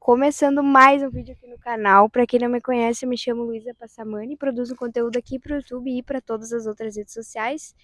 Começando mais um vídeo aqui no canal. Para quem não me conhece, eu me chamo Luísa Passamani, produzo conteúdo aqui para o YouTube e para todas as outras redes sociais.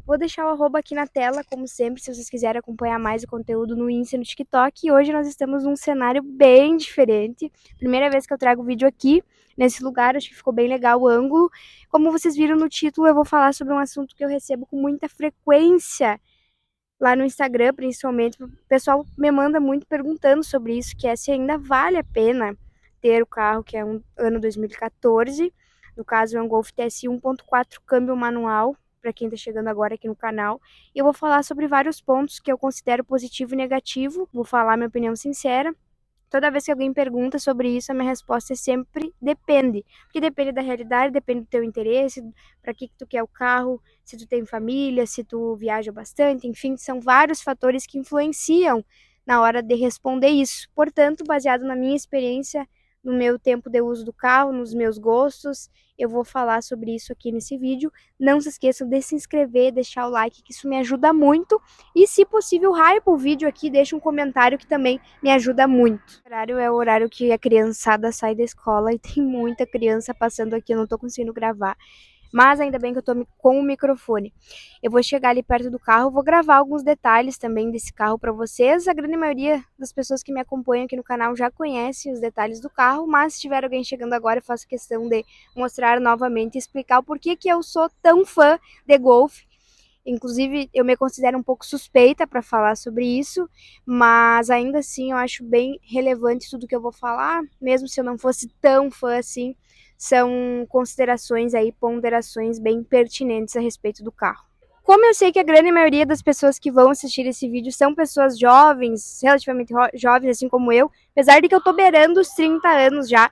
Vou deixar o arroba aqui na tela, como sempre, se vocês quiserem acompanhar mais o conteúdo no Insta e no TikTok. E hoje nós estamos num cenário bem diferente. Primeira vez que eu trago vídeo aqui, nesse lugar, acho que ficou bem legal o ângulo. Como vocês viram no título, eu vou falar sobre um assunto que eu recebo com muita frequência lá no Instagram, principalmente. O pessoal me manda muito perguntando sobre isso, que é se ainda vale a pena ter o carro, que é um ano 2014. No caso, é um Golf TSI 1.4 câmbio manual, para quem está chegando agora aqui no canal. E eu vou falar sobre vários pontos que eu considero positivo e negativo. Vou falar minha opinião sincera. Toda vez que alguém pergunta sobre isso, a minha resposta é sempre depende. Porque depende da realidade, depende do teu interesse, para que tu quer o carro, se tu tem família, se tu viaja bastante, enfim, são vários fatores que influenciam na hora de responder isso. Portanto, baseado na minha experiência, no meu tempo de uso do carro, nos meus gostos, eu vou falar sobre isso aqui nesse vídeo. Não se esqueçam de se inscrever, deixar o like, que isso me ajuda muito. E, se possível, hype o vídeo aqui, deixa um comentário que também me ajuda muito. O horário é o horário que a criançada sai da escola e tem muita criança passando aqui, eu não tô conseguindo gravar. Mas ainda bem que eu tô com o microfone. Eu vou chegar ali perto do carro, vou gravar alguns detalhes também desse carro para vocês. A grande maioria das pessoas que me acompanham aqui no canal já conhecem os detalhes do carro, mas se tiver alguém chegando agora, eu faço questão de mostrar novamente e explicar o porquê que eu sou tão fã de Golf. Inclusive, eu me considero um pouco suspeita para falar sobre isso, mas ainda assim eu acho bem relevante tudo que eu vou falar, mesmo se eu não fosse tão fã assim, são considerações aí, ponderações bem pertinentes a respeito do carro. Como eu sei que a grande maioria das pessoas que vão assistir esse vídeo são pessoas jovens, relativamente jovens, assim como eu, apesar de que eu tô beirando os 30 anos já,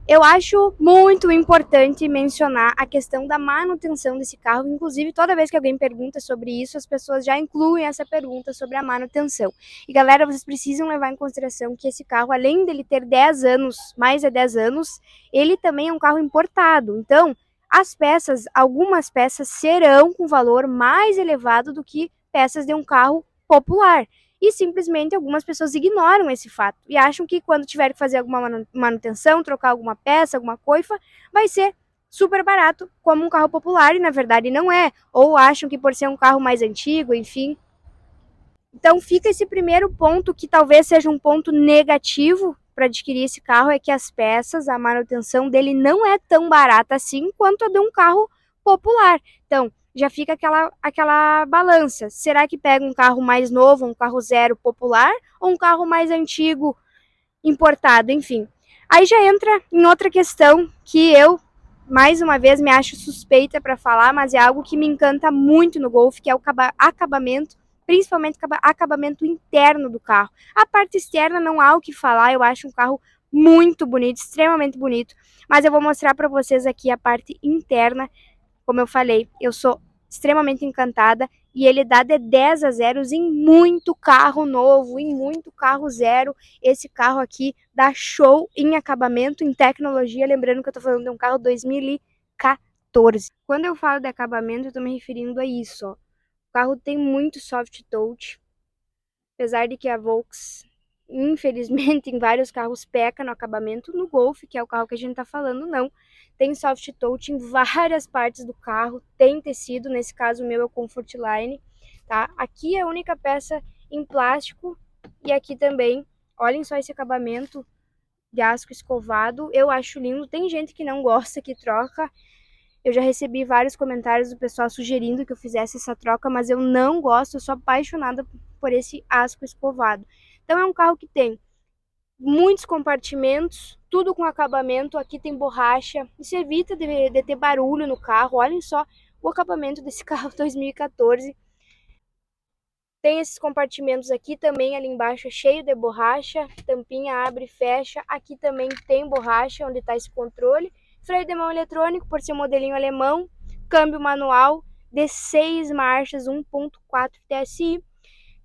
eu acho muito importante mencionar a questão da manutenção desse carro. Inclusive, toda vez que alguém pergunta sobre isso, as pessoas já incluem essa pergunta sobre a manutenção. E galera, vocês precisam levar em consideração que esse carro, além dele ter 10 anos, mais de 10 anos, ele também é um carro importado. Então, as peças, algumas peças serão com valor mais elevado do que peças de um carro popular. E simplesmente algumas pessoas ignoram esse fato e acham que quando tiver que fazer alguma manutenção, trocar alguma peça, alguma coifa, vai ser super barato, como um carro popular, e na verdade não é. Ou acham que por ser um carro mais antigo, enfim. Então fica esse primeiro ponto, que talvez seja um ponto negativo para adquirir esse carro, é que as peças, a manutenção dele não é tão barata assim quanto a de um carro popular. Então, já fica aquela balança. Será que pega um carro mais novo, um carro zero popular, ou um carro mais antigo, importado, enfim. Aí já entra em outra questão que eu, mais uma vez, me acho suspeita para falar, mas é algo que me encanta muito no Golf, que é o acabamento, principalmente acabamento interno do carro. A parte externa não há o que falar, eu acho um carro muito bonito, extremamente bonito, mas eu vou mostrar para vocês aqui a parte interna. Como eu falei, eu sou extremamente encantada e ele dá de 10 a 0 em muito carro novo, em muito carro zero. Esse carro aqui dá show em acabamento, em tecnologia, lembrando que eu tô falando de um carro 2014. Quando eu falo de acabamento, eu tô me referindo a isso, ó. O carro tem muito soft touch, apesar de que a Volks, infelizmente, em vários carros peca no acabamento. No Golf, que é o carro que a gente tá falando, não. Tem soft touch em várias partes do carro, tem tecido, nesse caso o meu é o Comfortline, tá? Aqui é a única peça em plástico e aqui também. Olhem só esse acabamento de aço escovado, eu acho lindo. Tem gente que não gosta, que troca. Eu já recebi vários comentários do pessoal sugerindo que eu fizesse essa troca, mas eu não gosto, eu sou apaixonada por esse asco escovado. Então é um carro que tem muitos compartimentos, tudo com acabamento. Aqui tem borracha, isso evita de ter barulho no carro. Olhem só o acabamento desse carro 2014. Tem esses compartimentos aqui também, ali embaixo é cheio de borracha, tampinha abre e fecha. Aqui também tem borracha, onde está esse controle. Freio de mão eletrônico, por ser modelinho alemão. Câmbio manual de 6 marchas, 1.4 TSI.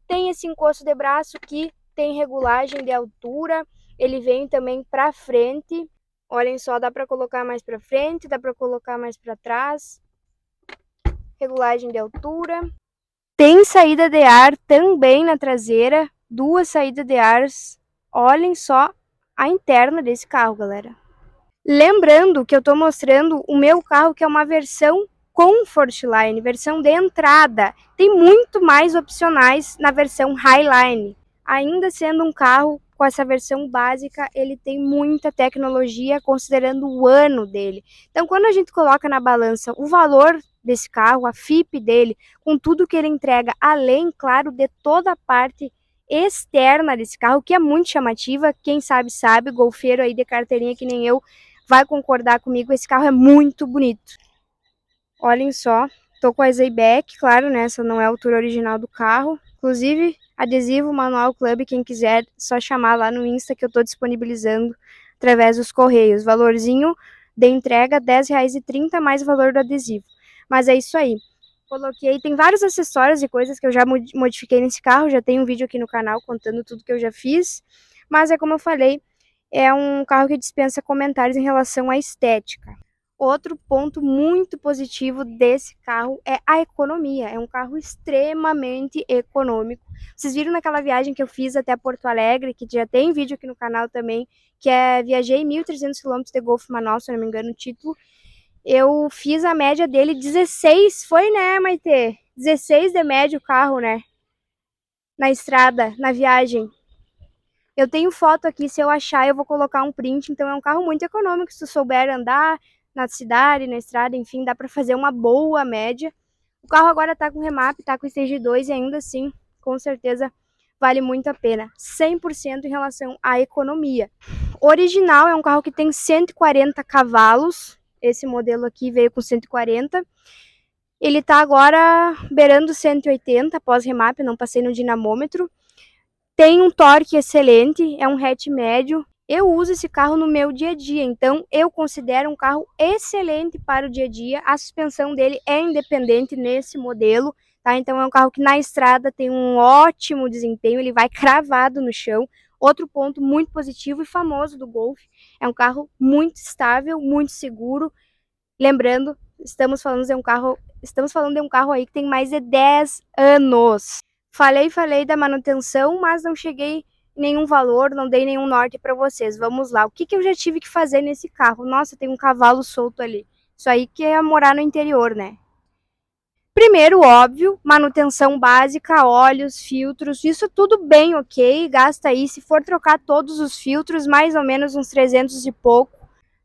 Tem esse encosto de braço que tem regulagem de altura. Ele vem também para frente. Olhem só, dá para colocar mais para frente, dá para colocar mais para trás. Regulagem de altura. Tem saída de ar também na traseira, duas saídas de ar. Olhem só a interna desse carro, galera. Lembrando que eu tô mostrando o meu carro, que é uma versão Comfortline, versão de entrada. Tem muito mais opcionais na versão Highline. Ainda sendo um carro com essa versão básica, ele tem muita tecnologia considerando o ano dele. Então, quando a gente coloca na balança o valor desse carro, a FIP dele, com tudo que ele entrega, além, claro, de toda a parte externa desse carro, que é muito chamativa, quem sabe, golfeiro aí de carteirinha que nem eu, vai concordar comigo, esse carro é muito bonito. Olhem só, tô com a Zayback, claro, né, essa não é a altura original do carro, inclusive adesivo Manual Club, quem quiser, só chamar lá no Insta que eu tô disponibilizando através dos correios, valorzinho de entrega R$10,30 mais o valor do adesivo, mas é isso aí. Coloquei, tem vários acessórios e coisas que eu já modifiquei nesse carro, já tem um vídeo aqui no canal contando tudo que eu já fiz, mas é como eu falei, é um carro que dispensa comentários em relação à estética. Outro ponto muito positivo desse carro é a economia. É um carro extremamente econômico. Vocês viram naquela viagem que eu fiz até Porto Alegre, que já tem vídeo aqui no canal também, que é viajei 1.300 km de Golf manual, se não me engano o título. Eu fiz a média dele 16, foi, né, Maitê? 16 de média o carro, né? Na estrada, na viagem. Eu tenho foto aqui, se eu achar eu vou colocar um print, então é um carro muito econômico, se tu souber andar na cidade, na estrada, enfim, dá para fazer uma boa média. O carro agora tá com remap, tá com Stage 2 e ainda assim, com certeza, vale muito a pena. 100% em relação à economia. O original é um carro que tem 140 cavalos, esse modelo aqui veio com 140. Ele tá agora beirando 180 após remap, não passei no dinamômetro. Tem um torque excelente, é um hatch médio. Eu uso esse carro no meu dia a dia, então eu considero um carro excelente para o dia a dia. A suspensão dele é independente nesse modelo, tá? Então é um carro que na estrada tem um ótimo desempenho, ele vai cravado no chão. Outro ponto muito positivo e famoso do Golf, é um carro muito estável, muito seguro. Lembrando, estamos falando de um carro aí que tem mais de 10 anos. Falei da manutenção, mas não cheguei em nenhum valor, não dei nenhum norte para vocês. Vamos lá. O que eu já tive que fazer nesse carro? Nossa, tem um cavalo solto ali. Isso aí que é morar no interior, né? Primeiro, óbvio, manutenção básica, óleos, filtros, isso tudo bem ok. Gasta aí, se for trocar todos os filtros, mais ou menos uns 300 e pouco.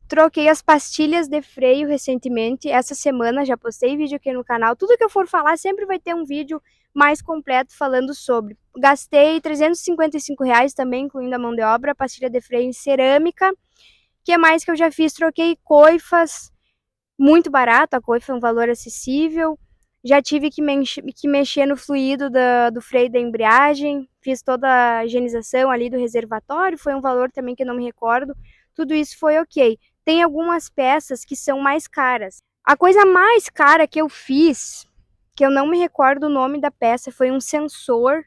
Troquei as pastilhas de freio recentemente, essa semana já postei vídeo aqui no canal. Tudo que eu for falar sempre vai ter um vídeo mais completo falando sobre. Gastei R$355 também, incluindo a mão de obra, pastilha de freio em cerâmica. O que mais que eu já fiz? Troquei coifas, muito barato, a coifa é um valor acessível. Já tive que mexer no fluido do freio da embreagem, fiz toda a higienização ali do reservatório, foi um valor também que eu não me recordo. Tudo isso foi ok. Tem algumas peças que são mais caras. A coisa mais cara que eu fiz, que eu não me recordo o nome da peça, foi um sensor.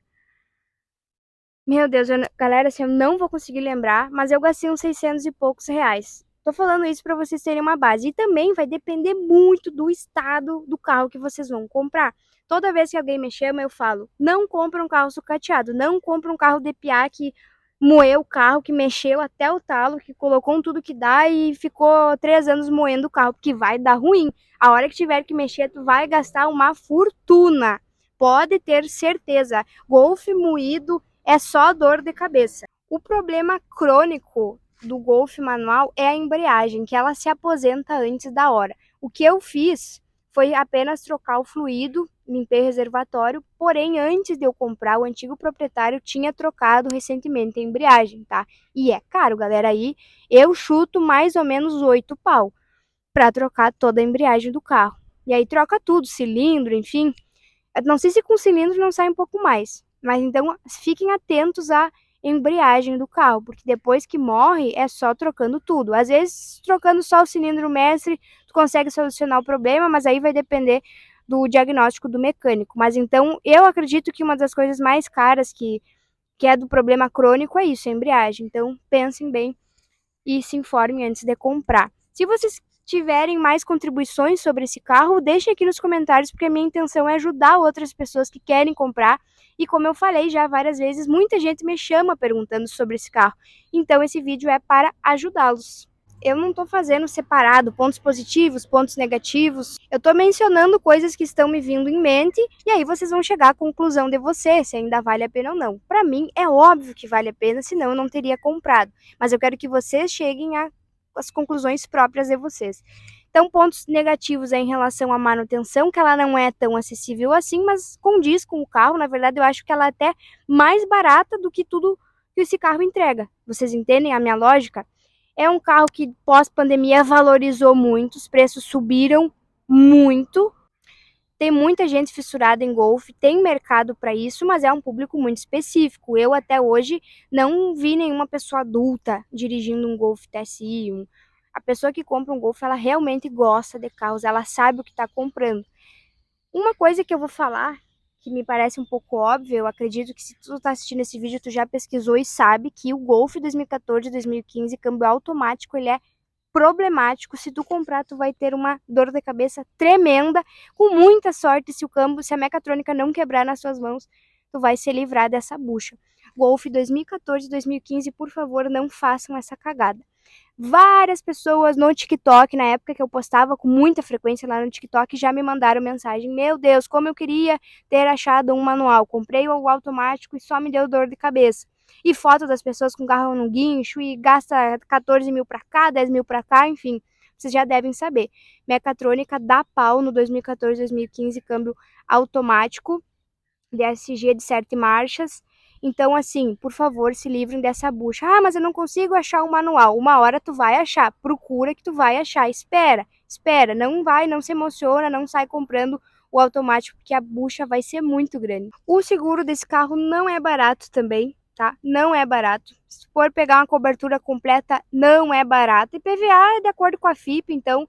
Meu Deus, galera, assim, eu não vou conseguir lembrar, mas eu gastei uns 600 e poucos reais. Tô falando isso para vocês terem uma base. E também vai depender muito do estado do carro que vocês vão comprar. Toda vez que alguém me chama, eu falo, não compra um carro sucateado, não compra um carro de piá que moeu o carro, que mexeu até o talo, que colocou um tudo que dá e ficou 3 anos moendo o carro, porque vai dar ruim. A hora que tiver que mexer, tu vai gastar uma fortuna. Pode ter certeza. Golf moído é só dor de cabeça. O problema crônico do Golf manual é a embreagem, que ela se aposenta antes da hora. O que eu fiz foi apenas trocar o fluido, limpei o reservatório, porém antes de eu comprar, o antigo proprietário tinha trocado recentemente a embreagem, tá? E é caro, galera, aí eu chuto mais ou menos 8 pau para trocar toda a embreagem do carro. E aí troca tudo, cilindro, enfim. Não sei se com cilindro não sai um pouco mais, mas então fiquem atentos à embreagem do carro, porque depois que morre é só trocando tudo. Às vezes, trocando só o cilindro mestre, tu consegue solucionar o problema, mas aí vai depender do diagnóstico do mecânico. Mas então, eu acredito que uma das coisas mais caras que é do problema crônico é isso, a embreagem. Então, pensem bem e se informem antes de comprar. Se vocês tiverem mais contribuições sobre esse carro, deixem aqui nos comentários, porque a minha intenção é ajudar outras pessoas que querem comprar. E como eu falei já várias vezes, muita gente me chama perguntando sobre esse carro. Então esse vídeo é para ajudá-los. Eu não estou fazendo separado pontos positivos, pontos negativos. Eu estou mencionando coisas que estão me vindo em mente e aí vocês vão chegar à conclusão de você, se ainda vale a pena ou não. Para mim é óbvio que vale a pena, senão eu não teria comprado. Mas eu quero que vocês cheguem às conclusões próprias de vocês. Então, pontos negativos é em relação à manutenção, que ela não é tão acessível assim, mas condiz com o carro. Na verdade, eu acho que ela é até mais barata do que tudo que esse carro entrega. Vocês entendem a minha lógica? É um carro que pós-pandemia valorizou muito, os preços subiram muito. Tem muita gente fissurada em Golf, tem mercado para isso, mas é um público muito específico. Eu até hoje não vi nenhuma pessoa adulta dirigindo um Golf TSI. A pessoa que compra um Golf, ela realmente gosta de carros, ela sabe o que está comprando. Uma coisa que eu vou falar, que me parece um pouco óbvio, eu acredito que se tu tá assistindo esse vídeo, tu já pesquisou e sabe que o Golf 2014 e 2015, câmbio automático, ele é problemático. Se tu comprar, tu vai ter uma dor de cabeça tremenda. Com muita sorte, se o câmbio, se a mecatrônica não quebrar nas suas mãos, tu vai se livrar dessa bucha. Golf 2014 e 2015, por favor, não façam essa cagada. Várias pessoas no TikTok, na época que eu postava com muita frequência lá no TikTok, já me mandaram mensagem: meu Deus, como eu queria ter achado um manual. Comprei o automático e só me deu dor de cabeça. E foto das pessoas com carro no guincho e gasta 14 mil para cá, 10 mil para cá, enfim. Vocês já devem saber. Mecatrônica dá pau no 2014, 2015, câmbio automático, DSG de 7 marchas. Então, assim, por favor, se livrem dessa bucha. Ah, mas eu não consigo achar o manual. Uma hora tu vai achar. Procura que tu vai achar. Espera, espera. Não vai, não se emociona, não sai comprando o automático, porque a bucha vai ser muito grande. O seguro desse carro não é barato também, tá? Não é barato. Se for pegar uma cobertura completa, não é barato. E PVA é de acordo com a FIP, então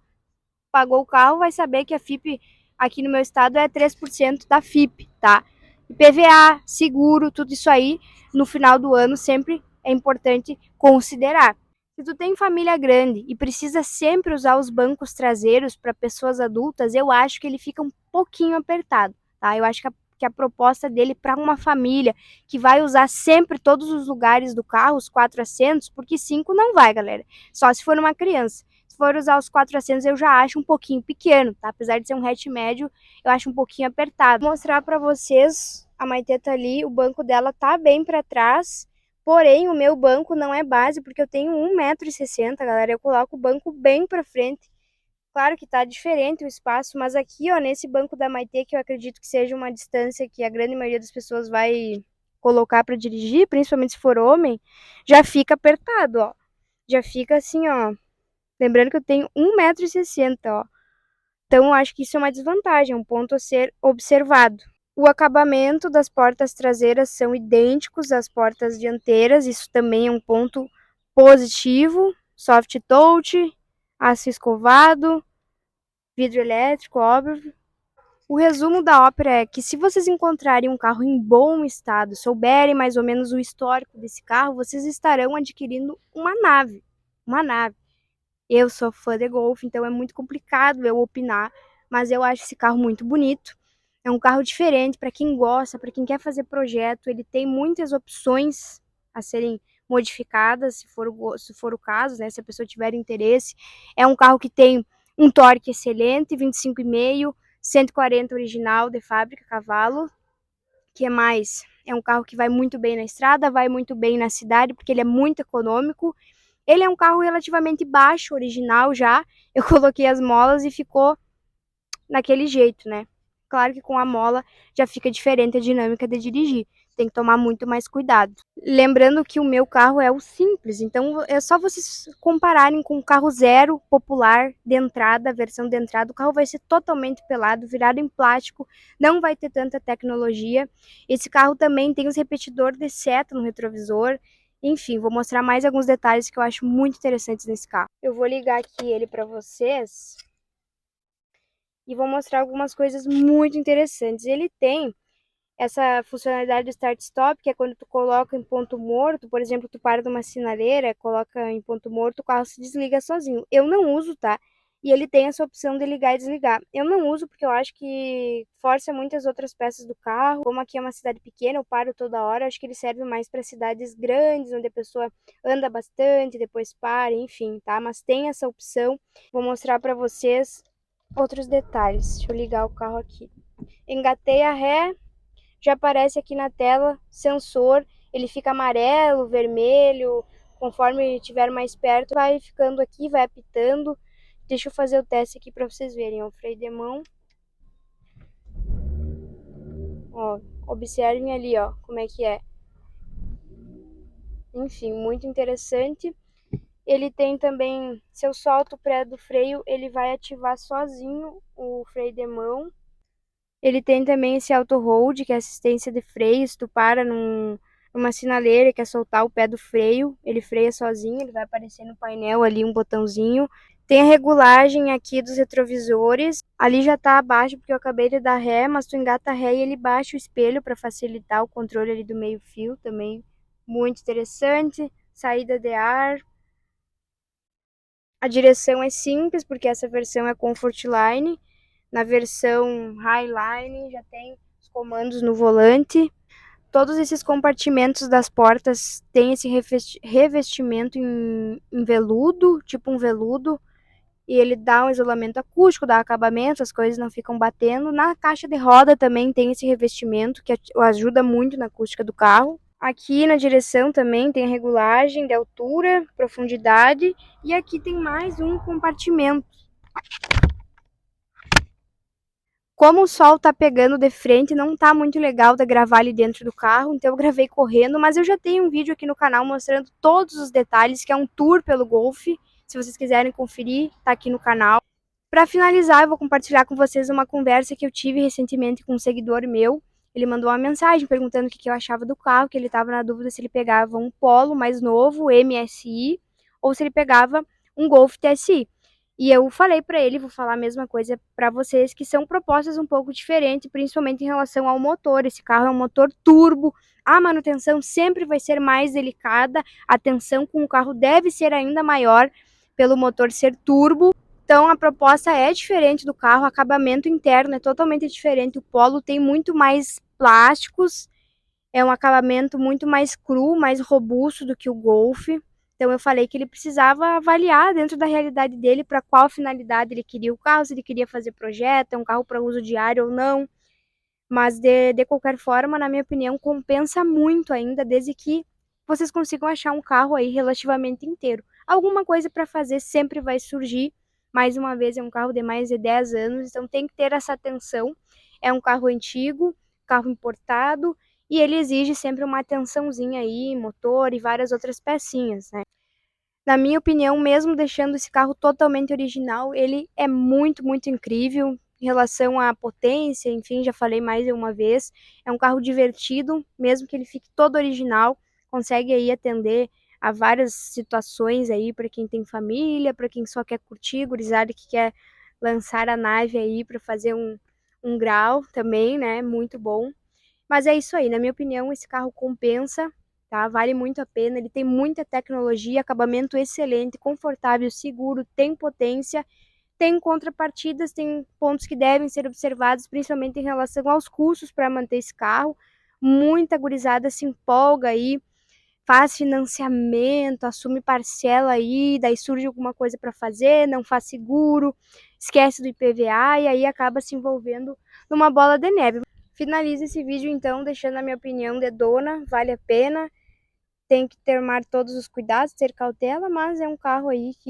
pagou o carro, vai saber que a FIP aqui no meu estado é 3% da FIP, tá? IPVA, seguro, tudo isso aí, no final do ano sempre é importante considerar. Se tu tem família grande e precisa sempre usar os bancos traseiros para pessoas adultas, eu acho que ele fica um pouquinho apertado, tá? Eu acho que a proposta dele para uma família que vai usar sempre todos os lugares do carro, os 4 assentos, porque 5 não vai, galera. Só se for uma criança. Se for usar os 4 assentos, eu já acho um pouquinho pequeno, tá? Apesar de ser um hatch médio, eu acho um pouquinho apertado. Vou mostrar para vocês, a Maitê tá ali, o banco dela tá bem para trás, porém o meu banco não é base, porque eu tenho 1,60 m, galera, eu coloco o banco bem para frente. Claro que tá diferente o espaço, mas aqui, ó, nesse banco da Maitê, que eu acredito que seja uma distância que a grande maioria das pessoas vai colocar para dirigir, principalmente se for homem, já fica apertado, ó. Já fica assim, ó. Lembrando que eu tenho 1,60 m, ó. Então, eu acho que isso é uma desvantagem, um ponto a ser observado. O acabamento das portas traseiras são idênticos às portas dianteiras, isso também é um ponto positivo. Soft touch, aço escovado, vidro elétrico, óbvio. O resumo da ópera é que se vocês encontrarem um carro em bom estado, souberem mais ou menos o histórico desse carro, vocês estarão adquirindo uma nave. Uma nave. Eu sou fã de Golf, então é muito complicado eu opinar, mas eu acho esse carro muito bonito. É um carro diferente para quem gosta, para quem quer fazer projeto. Ele tem muitas opções a serem modificadas, se for o caso, né? Se a pessoa tiver interesse. É um carro que tem um torque excelente, 25,5, 140 original de fábrica, cavalo. Que é mais? É um carro que vai muito bem na estrada, vai muito bem na cidade, porque ele é muito econômico. Ele é um carro relativamente baixo, original já. Eu coloquei as molas e ficou naquele jeito, né? Claro que com a mola já fica diferente a dinâmica de dirigir. Tem que tomar muito mais cuidado. Lembrando que o meu carro é o simples, então é só vocês compararem com o carro zero popular de entrada, versão de entrada. O carro vai ser totalmente pelado, virado em plástico, não vai ter tanta tecnologia. Esse carro também tem os repetidores de seta no retrovisor. Enfim, vou mostrar mais alguns detalhes que eu acho muito interessantes nesse carro. Eu vou ligar aqui ele para vocês e vou mostrar algumas coisas muito interessantes. Ele tem essa funcionalidade do start-stop, que é quando tu coloca em ponto morto, por exemplo, tu para numa sinaleira, coloca em ponto morto, o carro se desliga sozinho. Eu não uso, tá? E ele tem essa opção de ligar e desligar. Eu não uso porque eu acho que força muitas outras peças do carro. Como aqui é uma cidade pequena, eu paro toda hora. Acho que ele serve mais para cidades grandes, onde a pessoa anda bastante, depois para, enfim, tá? Mas tem essa opção. Vou mostrar para vocês outros detalhes. Deixa eu ligar o carro aqui. Engatei a ré, já aparece aqui na tela sensor. Ele fica amarelo, vermelho. Conforme estiver mais perto, vai ficando aqui, vai apitando. Deixa eu fazer o teste aqui para vocês verem, ó, o freio de mão. Ó, observem ali, ó, como é que é. Enfim, muito interessante. Ele tem também, se eu solto o pré do freio, ele vai ativar sozinho o freio de mão. Ele tem também esse auto hold, que é assistência de freio. Se tu para numa sinaleira e quer soltar o pé do freio, ele freia sozinho, ele vai aparecer no painel ali um botãozinho. Tem a regulagem aqui dos retrovisores. Ali já tá abaixo porque eu acabei de dar ré, mas tu engata ré e ele baixa o espelho para facilitar o controle ali do meio-fio também. Muito interessante. Saída de ar. A direção é simples porque essa versão é Comfortline. Na versão Highline já tem os comandos no volante. Todos esses compartimentos das portas têm esse revestimento em veludo, tipo um veludo, e ele dá um isolamento acústico, dá acabamento, as coisas não ficam batendo. Na caixa de roda também tem esse revestimento que ajuda muito na acústica do carro. Aqui na direção também tem a regulagem de altura, profundidade, e aqui tem mais um compartimento. Como o sol tá pegando de frente, não tá muito legal de gravar ali dentro do carro, então eu gravei correndo, mas eu já tenho um vídeo aqui no canal mostrando todos os detalhes, que é um tour pelo Golf. Se vocês quiserem conferir, tá aqui no canal. Para finalizar, eu vou compartilhar com vocês uma conversa que eu tive recentemente com um seguidor meu. Ele mandou uma mensagem perguntando o que eu achava do carro, que ele estava na dúvida se ele pegava um Polo mais novo, MSI, ou se ele pegava um Golf TSI. E eu falei para ele, vou falar a mesma coisa para vocês, que são propostas um pouco diferentes, principalmente em relação ao motor. Esse carro é um motor turbo, a manutenção sempre vai ser mais delicada, a tensão com o carro deve ser ainda maior pelo motor ser turbo. Então a proposta é diferente do carro, o acabamento interno é totalmente diferente. O Polo tem muito mais plásticos, é um acabamento muito mais cru, mais robusto do que o Golf. Então eu falei que ele precisava avaliar dentro da realidade dele para qual finalidade ele queria o carro, se ele queria fazer projeto, é um carro para uso diário ou não. Mas de qualquer forma, na minha opinião, compensa muito ainda, desde que vocês consigam achar um carro aí relativamente inteiro. Alguma coisa para fazer sempre vai surgir. Mais uma vez, é um carro de mais de 10 anos, então tem que ter essa atenção. É um carro antigo, carro importado, e ele exige sempre uma atençãozinha aí, motor e várias outras pecinhas, né? Na minha opinião, mesmo deixando esse carro totalmente original, ele é muito, muito incrível em relação à potência, enfim, já falei mais de uma vez. É um carro divertido, mesmo que ele fique todo original, consegue aí atender a várias situações aí para quem tem família, para quem só quer curtir, gurizada que quer lançar a nave aí para fazer um grau também, né? Muito bom. Mas é isso aí, na minha opinião, esse carro compensa, tá? Vale muito a pena, ele tem muita tecnologia, acabamento excelente, confortável, seguro, tem potência, tem contrapartidas, tem pontos que devem ser observados, principalmente em relação aos custos para manter esse carro. Muita gurizada se empolga aí, faz financiamento, assume parcela aí, daí surge alguma coisa para fazer, não faz seguro, esquece do IPVA e aí acaba se envolvendo numa bola de neve. Finalizo esse vídeo então deixando a minha opinião de dona, vale a pena, tem que tomar todos os cuidados, ter cautela, mas é um carro aí que